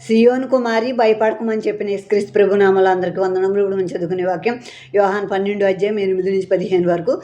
సియోను కుమారి భయపడకమని చెప్పిన యేసుక్రీస్తు ప్రభునామములో అందరికీ వందనములు. ఇప్పుడు మనం చదువుకునే వాక్యం యోహాను 12:8-15 వరకు.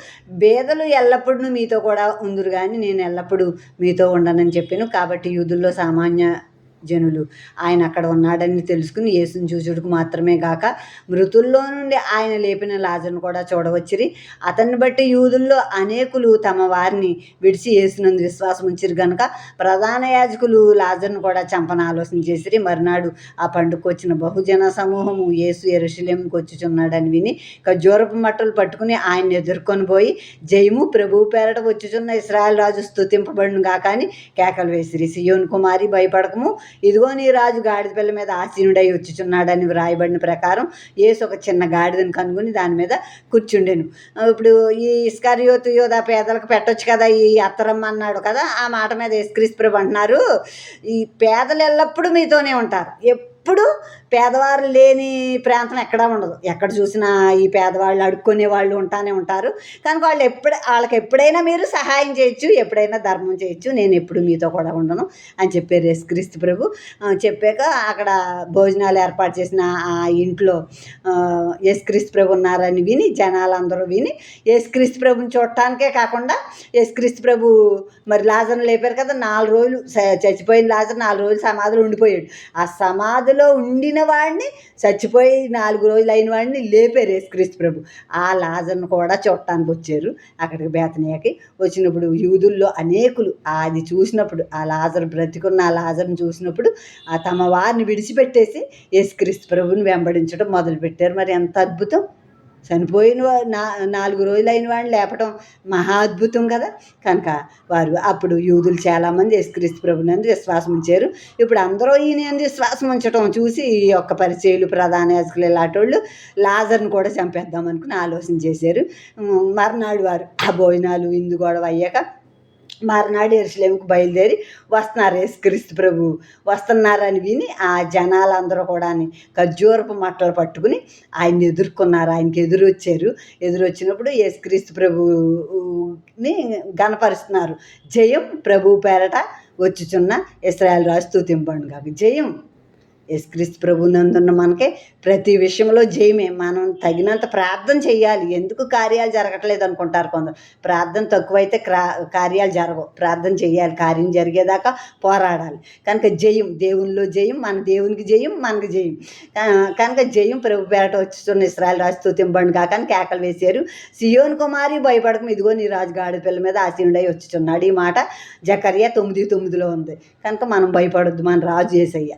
బేదలు ఎల్లప్పుడూ మీతో కూడా ఉందురు కానీ నేను ఎల్లప్పుడూ మీతో ఉండనని చెప్పాను. కాబట్టి యూదుల్లో సామాన్య జనులు ఆయన అక్కడ ఉన్నాడని తెలుసుకుని యేసుని చూచుటకు మాత్రమే గాక మృతుల్లో నుండి ఆయన లేపిన లాజరును కూడా చూడవచ్చిరి. అతన్ని బట్టి యూదుల్లో అనేకులు తమ వారిని విడిచి యేసునందు విశ్వాసం ఉంచిరి గనుక ప్రధాన యాజకులు లాజరును కూడా చంపన ఆలోచన చేసిరి. మరునాడు ఆ పండుగకు వచ్చిన బహుజన సమూహము యేసు యెరూషలేముకు వచ్చుచున్నాడని విని ఖర్జూరపు మట్టలు పట్టుకుని ఆయన్ని ఎదుర్కొని పోయి, జయము ప్రభువు పేరట వచ్చుచున్న ఇశ్రాయేలు రాజు స్తుతింపబడును గాక అని కేకలు వేసిరి. సియోను కుమారి భయపడకము, ఇదిగో నీ రాజు గాడిద పిల్ల మీద ఆసీనుడై వచ్చుచున్నాడని వ్రాయబడిన ప్రకారం యేసు ఒక చిన్న గాడిదను కనుగొని దాని మీద కూర్చుండెను. ఇప్పుడు ఈ ఇస్కరియోతు యోధా పేదలకు పెట్టొచ్చు కదా, ఈ అత్తరమ్మ అన్నాడు కదా, ఆ మాట మీద యేసుక్రీస్తు ప్రభు అంటున్నారు, ఈ పేదలు ఎల్లప్పుడూ మీతోనే ఉంటారు. ఎప్పుడు పేదవారు లేని ప్రాంతం ఎక్కడా ఉండదు. ఎక్కడ చూసినా ఈ పేదవాళ్ళు అడుక్కునే వాళ్ళు ఉంటానే ఉంటారు. కనుక వాళ్ళకి ఎప్పుడైనా మీరు సహాయం చేయొచ్చు, ఎప్పుడైనా ధర్మం చేయొచ్చు, నేను ఎప్పుడు మీతో కూడా ఉండను అని చెప్పారు యేసుక్రీస్తు ప్రభు. చెప్పాక అక్కడ భోజనాలు ఏర్పాటు చేసిన ఆ ఇంట్లో యేసుక్రీస్తు ప్రభు ఉన్నారని విని జనాలందరూ విని యేసుక్రీస్తు ప్రభుని చూడటానికే కాకుండా యేసుక్రీస్తు ప్రభు మరి లాజరును లేపారు కదా, 4 రోజులు చచ్చిపోయిన లాజరు 4 రోజులు సమాధిలో ఉండిపోయాడు. ఆ సమాధిలో ఉండిన వాడిని, చచ్చిపోయి 4 రోజులు అయిన వాడిని లేపారు యేసుక్రీస్తు ప్రభు. ఆ లాజరును కూడా చూడటానికి వచ్చారు అక్కడికి బేతనియాకి. వచ్చినప్పుడు యూదుల్లో అనేకులు అది చూసినప్పుడు, ఆ లాజరు బ్రతికున్న ఆ లాజరును చూసినప్పుడు తమ వారిని విడిచిపెట్టేసి యేసుక్రీస్తు ప్రభుని వెంబడించడం మొదలుపెట్టారు. మరి ఎంత అద్భుతం! చనిపోయిన 4 రోజులు అయిన వాడిని లేపటం మహా అద్భుతం కదా. కనుక వారు అప్పుడు యూదులు చాలామంది యేసుక్రీస్తు ప్రభునందు విశ్వాసం ఉంచారు. ఇప్పుడు అందరూ ఈయన యందు విశ్వాసం ఉంచడం చూసి ఈ యొక్క పరిచయులు, ప్రధాన యాజకులు ఇలాంటి వాళ్ళు లాజరును కూడా చంపేద్దాం అనుకుని ఆలోచన చేశారు. మర్నాడు వారు ఆ భోజనాలు విందు గొడవ అయ్యాక మర్నాడు యెరూషలేముకు బయలుదేరి వస్తున్నారు. యేసుక్రీస్తు ప్రభు వస్తున్నారని విని ఆ జనాలందరూ కూడా ఖర్జూరపు మట్టలు పట్టుకుని ఆయన్ని ఎదుర్కొన్నారు. ఆయనకి ఎదురొచ్చినప్పుడు యేసుక్రీస్తు ప్రభుని ఘనపరుస్తున్నారు. జయం ప్రభువు పేరట వచ్చుచున్న ఇశ్రాయేలు రాజు స్తుతింపబడును గాక. జయం యేసుక్రీస్తు ప్రభునందున్న మనకే ప్రతి విషయంలో జయమే. మనం తగినంత ప్రార్థన చేయాలి. ఎందుకు కార్యాలు జరగట్లేదు అనుకుంటారు కొందరు. ప్రార్థన తక్కువైతే కార్యాలు జరగవు. ప్రార్థన చేయాలి, కార్యం జరిగేదాకా పోరాడాలి. కనుక జయం, దేవునిలో జయం, మన దేవునికి జయం, మనకు జయం. కనుక జయం ప్రభు పేరట వచ్చుతున్న ఇశ్రాయేలు రాజు స్తుతింపబడును గాక అని కేకలు వేశారు. సియోను కుమారి భయపడకము, ఇదిగో నీ రాజు గాడిద పిల్ల మీద ఆసీనుడై వచ్చుచున్నాడు. ఈ మాట జకర్యా 9:9 ఉంది. కనుక మనం భయపడొద్దు, మన రాజు యేసయ్య.